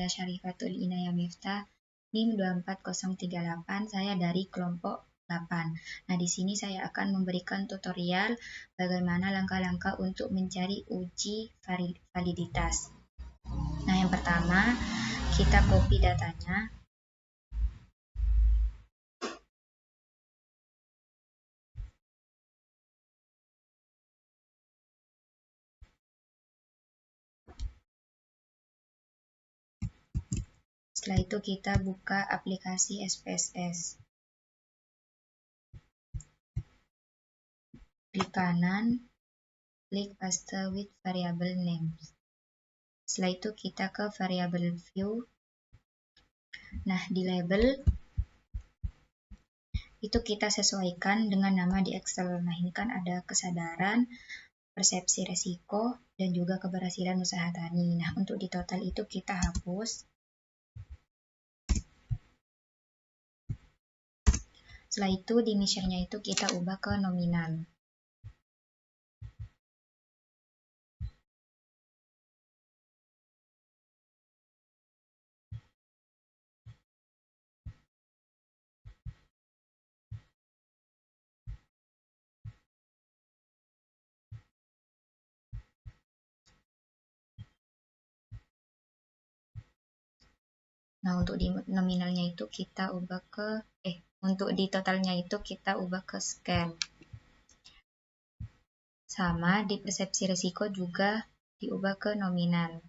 saya Syarifatul Inayah Miftah, NIM 24038, saya dari kelompok 8. Nah, di sini saya akan memberikan tutorial bagaimana langkah-langkah untuk mencari uji validitas. Nah, yang pertama, kita copy datanya. Setelah itu kita buka aplikasi SPSS. Klik kanan, klik paste with variable names. Setelah itu kita ke variable view. Nah, di label itu kita sesuaikan dengan nama di Excel. Nah, ini kan ada kesadaran, persepsi resiko, dan juga keberhasilan usaha tani. Nah, untuk di total itu kita hapus. Setelah itu di measure-nya itu kita ubah ke nominal. Nah, untuk di nominalnya itu kita ubah ke untuk di totalnya itu kita ubah ke scale. Sama di persepsi risiko juga diubah ke nominal.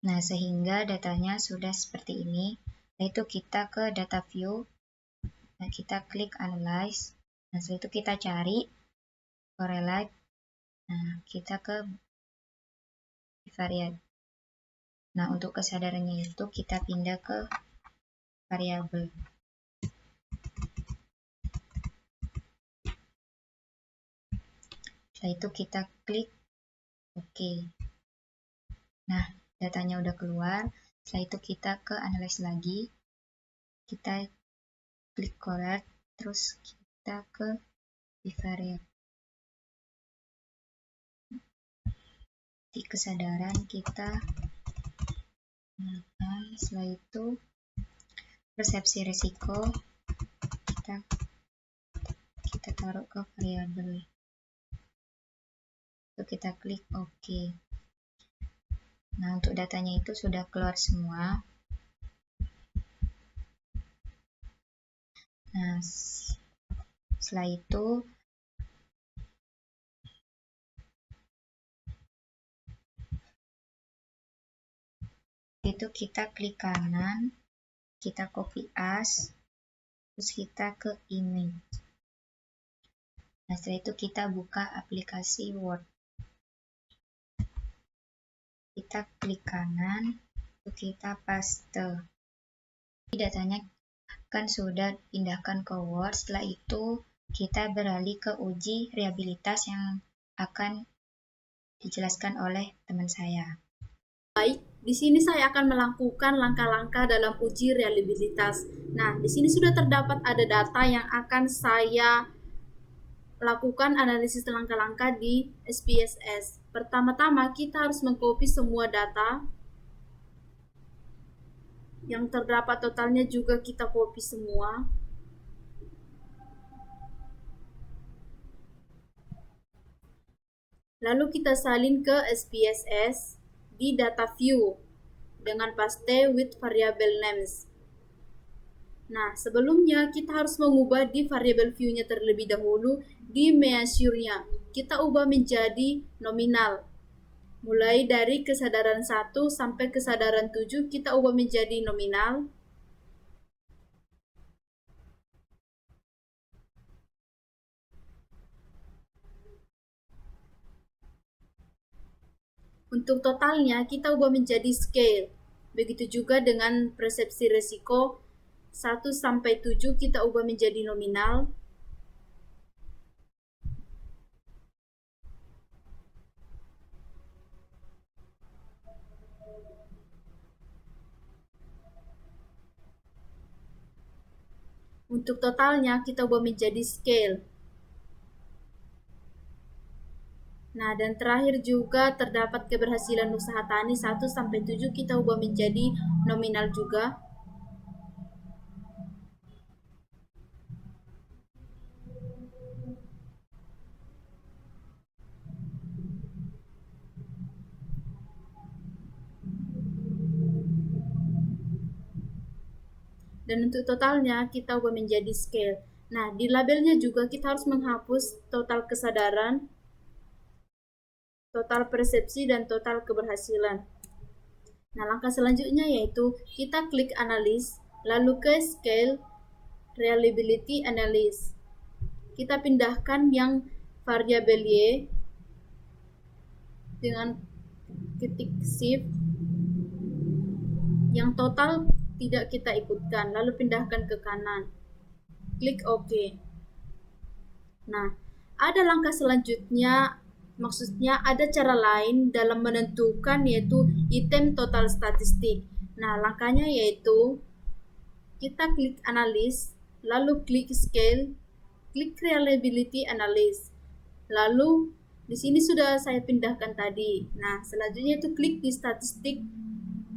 Nah, sehingga datanya sudah seperti ini. Nah, itu kita ke data view. Nah, kita klik analyze. Nah, setelah itu kita cari correlate. Nah, kita ke bivariate. Nah, untuk kesadarannya itu kita pindah ke variabel. Setelah itu kita klik OK. Nah, datanya udah keluar. Setelah itu kita ke analyze lagi. Kita klik correct. Terus kita ke bivariate. Di kesadaran kita setelah itu persepsi risiko kita taruh ke variabel. Lalu kita klik OK. Nah, untuk datanya itu sudah keluar semua. Nah, setelah itu kita klik kanan, kita copy as, terus kita ke image. Nah, setelah itu kita buka aplikasi Word. Kita klik kanan, terus kita paste. Datanya kan sudah pindahkan ke Word. Setelah itu kita beralih ke uji reliabilitas yang akan dijelaskan oleh teman saya. Baik, di sini saya akan melakukan langkah-langkah dalam uji reliabilitas. Nah, di sini sudah terdapat ada data yang akan saya lakukan analisis langkah-langkah di SPSS. Pertama-tama kita harus mengcopy semua data yang terdapat, totalnya juga kita copy semua. Lalu kita salin ke SPSS di data view dengan paste with variable names. Nah, sebelumnya kita harus mengubah di variable view-nya terlebih dahulu. Di measure-nya kita ubah menjadi nominal. Mulai dari kesadaran 1 sampai kesadaran 7 kita ubah menjadi nominal. Untuk totalnya kita ubah menjadi scale. Begitu juga dengan persepsi resiko 1 sampai 7 kita ubah menjadi nominal. Untuk totalnya kita ubah menjadi scale. Nah, dan terakhir juga terdapat keberhasilan usaha tani 1 sampai 7 kita ubah menjadi nominal juga. Dan untuk totalnya kita ubah menjadi scale. Nah, di labelnya juga kita harus menghapus total kesadaran, total persepsi, dan total keberhasilan. Nah, langkah selanjutnya yaitu kita klik analis, lalu ke scale reliability analysis. Kita pindahkan yang variabel Y dengan ketik shift, yang total tidak kita ikutkan, lalu pindahkan ke kanan. Klik OK. Nah, ada langkah selanjutnya, maksudnya ada cara lain dalam menentukan yaitu item total statistik. Nah, langkahnya yaitu kita klik analis, lalu klik scale, klik reliability analysis. Lalu di sini sudah saya pindahkan tadi. Nah, selanjutnya itu klik di statistik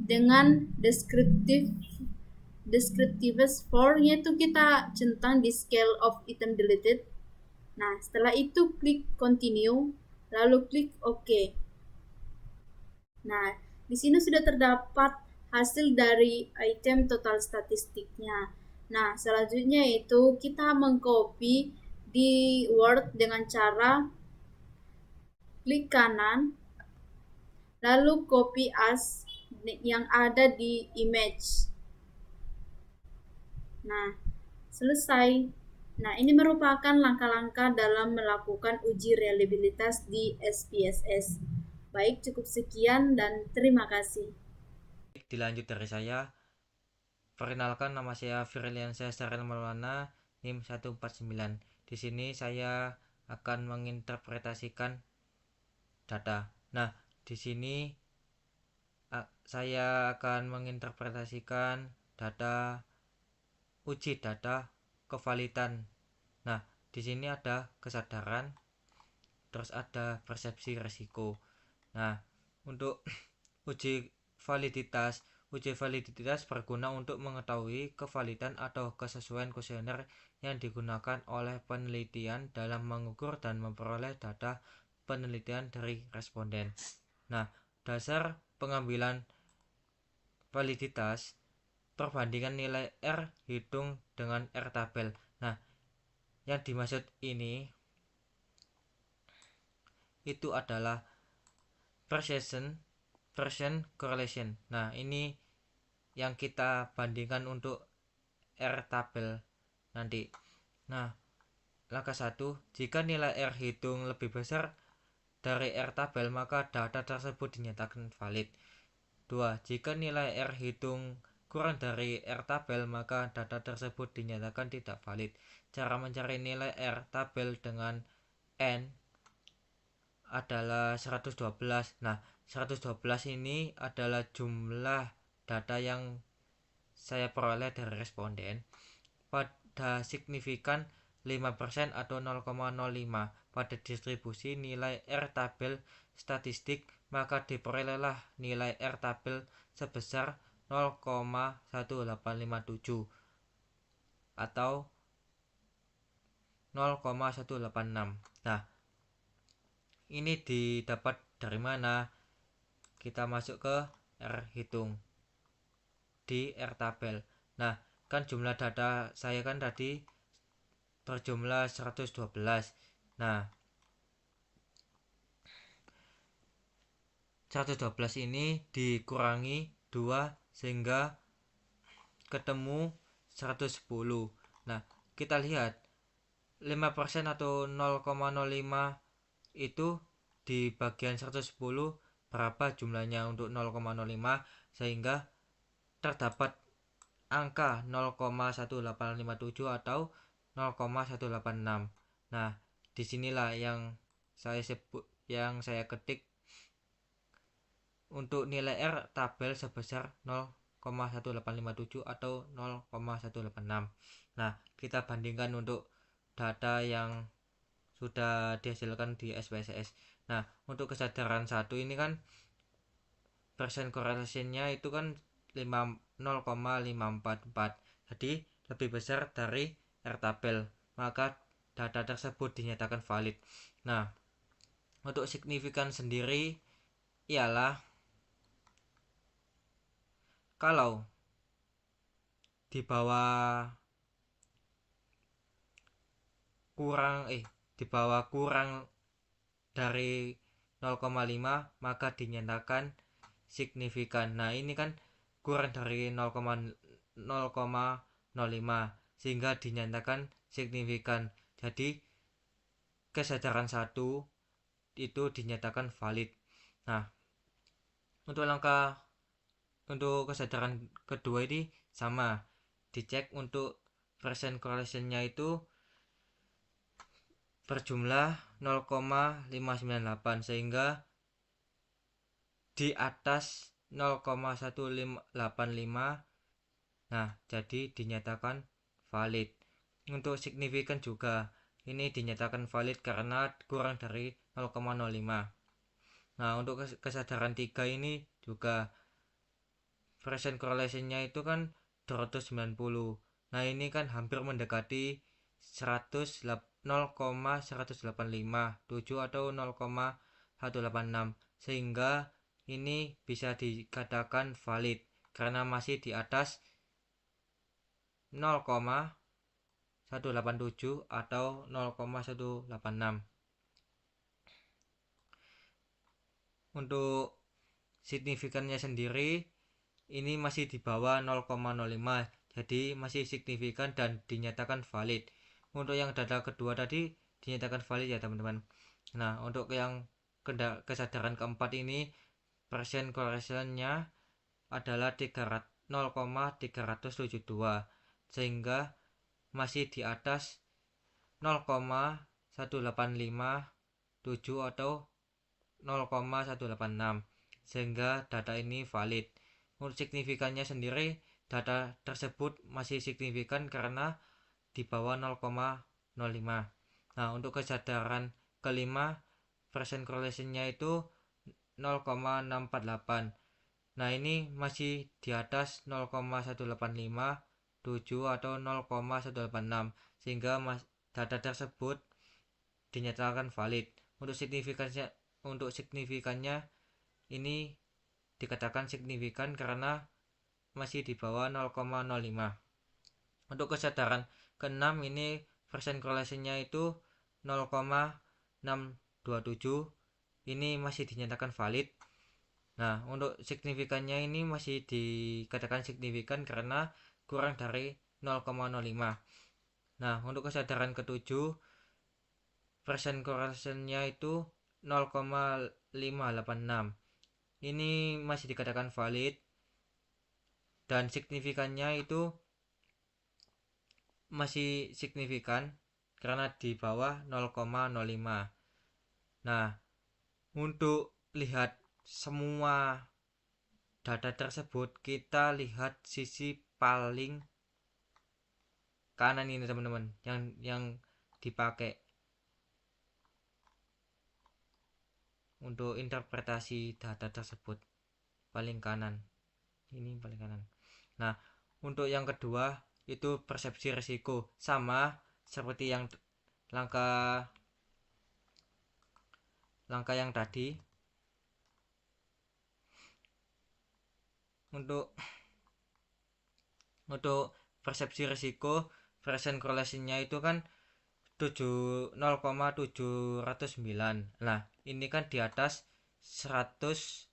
dengan descriptives for-nya itu kita centang di scale of item deleted. Nah, setelah itu klik continue, lalu klik OK. Nah, di sini sudah terdapat hasil dari item total statistiknya. Nah, selanjutnya itu kita mengcopy di Word dengan cara klik kanan, lalu copy as yang ada di image. Nah, selesai. Nah, ini merupakan langkah-langkah dalam melakukan uji reliabilitas di SPSS. Baik, cukup sekian dan terima kasih. Dilanjut dari saya. Perkenalkan, nama saya Firliansyah Saril Maulana, NIM 149. Di sini saya akan menginterpretasikan data. Nah, di sini saya akan menginterpretasikan data, uji data kevalidan. Nah, di sini ada kesadaran, terus ada persepsi resiko. Nah, untuk uji validitas berguna untuk mengetahui kevalidan atau kesesuaian kuesioner yang digunakan oleh penelitian dalam mengukur dan memperoleh data penelitian dari responden. Nah, dasar pengambilan validitas perbandingan nilai R hitung dengan R tabel. Nah, yang dimaksud ini itu adalah Percent correlation. Nah, ini yang kita bandingkan untuk R tabel nanti. Nah, langkah 1, jika nilai R hitung lebih besar dari R tabel, maka data tersebut dinyatakan valid. 2, jika nilai R hitung kurang dari R tabel, maka data tersebut dinyatakan tidak valid. Cara mencari nilai R tabel dengan N adalah 112. Nah, 112 ini adalah jumlah data yang saya peroleh dari responden pada signifikan 5% atau 0,05 pada distribusi nilai R tabel statistik, maka diperolehlah nilai R tabel sebesar 0,1857 atau 0,186. Nah, ini didapat dari mana? Kita masuk ke R hitung di R tabel. Nah, kan jumlah data saya kan tadi berjumlah 112. Nah, 112 ini dikurangi 2 sehingga ketemu 110. Nah, kita lihat 5% atau 0,05 itu di bagian 110 berapa jumlahnya untuk 0,05, sehingga terdapat angka 0,1857 atau 0,186. Nah, disinilah yang saya ketik untuk nilai R tabel sebesar 0,1857 atau 0,186. Nah, kita bandingkan untuk data yang sudah dihasilkan di SPSS. Nah, untuk kesadaran 1 ini kan persen correlation-nya itu kan 0,544. Jadi lebih besar dari R tabel, maka data tersebut dinyatakan valid. Nah, untuk signifikan sendiri ialah kalau di bawah kurang dari 0,5 maka dinyatakan signifikan. Nah, ini kan kurang dari 0,05 sehingga dinyatakan signifikan. Jadi kesadaran 1 itu dinyatakan valid. Nah, untuk kesadaran kedua ini sama, dicek untuk persen correlation-nya itu berjumlah 0,598 sehingga di atas 0,185. Nah, jadi dinyatakan valid. Untuk signifikan juga ini dinyatakan valid karena kurang dari 0,05. Nah, untuk kesadaran 3 ini juga persen correlation-nya itu kan 290. Nah, ini kan hampir mendekati 0,185 atau 0,186 sehingga ini bisa dikatakan valid karena masih di atas 0,187 atau 0,186. Untuk signifikannya sendiri ini masih di bawah 0,05, jadi masih signifikan dan dinyatakan valid. Untuk yang data kedua tadi dinyatakan valid ya teman-teman. Nah, untuk yang kesadaran keempat ini persen correlation-nya adalah 0,372 sehingga masih di atas 0,1857 atau 0,186 sehingga data ini valid. Untuk signifikannya sendiri data tersebut masih signifikan karena di bawah 0,05. Nah, untuk kesadaran kelima persen correlation-nya itu 0,648. Nah, ini masih di atas 0,1857 atau 0,186 sehingga data tersebut dinyatakan valid. Untuk signifikannya ini dikatakan signifikan karena masih di bawah 0,05. Untuk kesadaran keenam ini persen correlation-nya itu 0,627. Ini masih dinyatakan valid. Nah, untuk signifikannya ini masih dikatakan signifikan karena kurang dari 0,05. Nah, untuk kesadaran ketujuh persen correlation-nya itu 0,586. Ini masih dikatakan valid dan signifikannya itu masih signifikan karena di bawah 0,05. Nah, untuk lihat semua data tersebut kita lihat sisi paling kanan ini teman-teman yang dipakai untuk interpretasi data tersebut, paling kanan. Ini paling kanan. Nah, untuk yang kedua itu persepsi risiko, sama seperti yang langkah yang tadi. Untuk persepsi risiko persen correlation-nya itu kan 0,709. Nah, ini kan di atas 100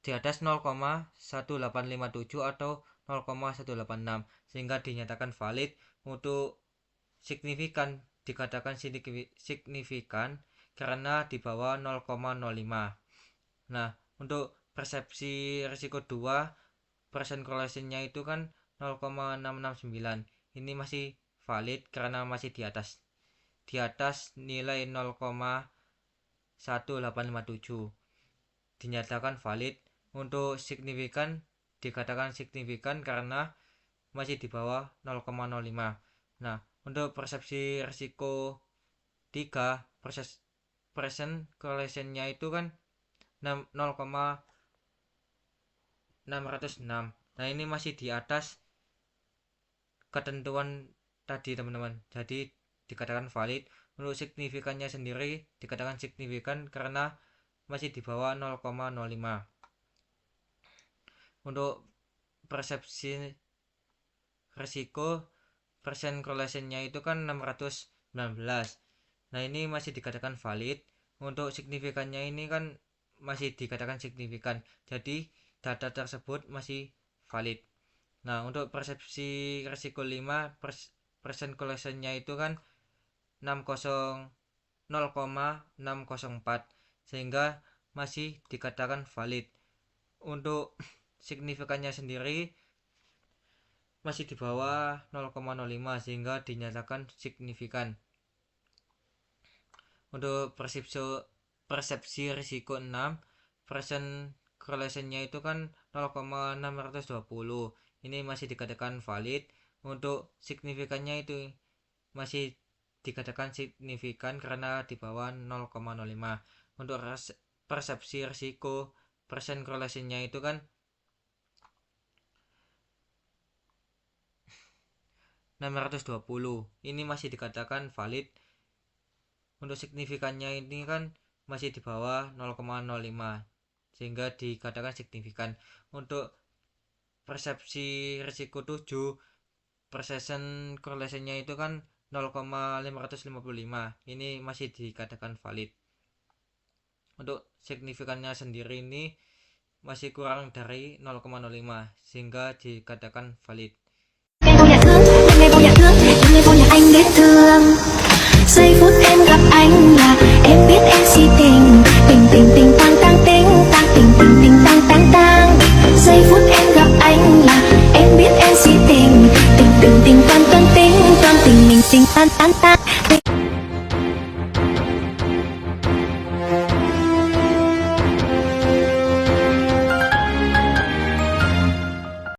di atas 0,1857 atau 0,186 sehingga dinyatakan valid. Untuk signifikan dikatakan signifikan karena di bawah 0,05. Nah, untuk persepsi risiko 2 persen correlation-nya itu kan 0,669. Ini masih valid karena masih di atas nilai 0,1857, dinyatakan valid. Untuk signifikan dikatakan signifikan karena masih di bawah 0,05. Nah, untuk persepsi risiko 3 persen correlation-nya itu kan 0,606. Nah, ini masih di atas ketentuan tadi teman-teman, jadi dikatakan valid. Untuk signifikannya sendiri dikatakan signifikan karena masih di bawah 0,05. Untuk persepsi risiko persen correlation-nya itu kan 619. Nah, ini masih dikatakan valid. Untuk signifikannya ini kan masih dikatakan signifikan, jadi data tersebut masih valid. Nah, untuk persepsi risiko 5 persen correlation-nya itu kan 0,604 sehingga masih dikatakan valid. Untuk signifikannya sendiri masih di bawah 0,05 sehingga dinyatakan signifikan. Untuk persepsi risiko 6 persen correlation-nya itu kan 0,620. Ini masih dikatakan valid. Untuk signifikannya itu masih dikatakan signifikan karena di bawah 0,05. Untuk persepsi risiko persen correlation-nya itu kan 620. Ini masih dikatakan valid. Untuk signifikannya ini kan masih di bawah 0,05 sehingga dikatakan signifikan. Untuk persepsi risiko 7 persen correlation-nya itu kan 0,555. Ini masih dikatakan valid. Untuk signifikannya sendiri ini masih kurang dari 0,05 sehingga dikatakan valid. Giây phút em gặp anh là em biết em si tình tình tình tình tang tang ting tang tình tình tình tang tang tang. Giây phút em gặp anh là em biết em si tình tình tình tình tang tang ting tang tình mình tình tang tang tang.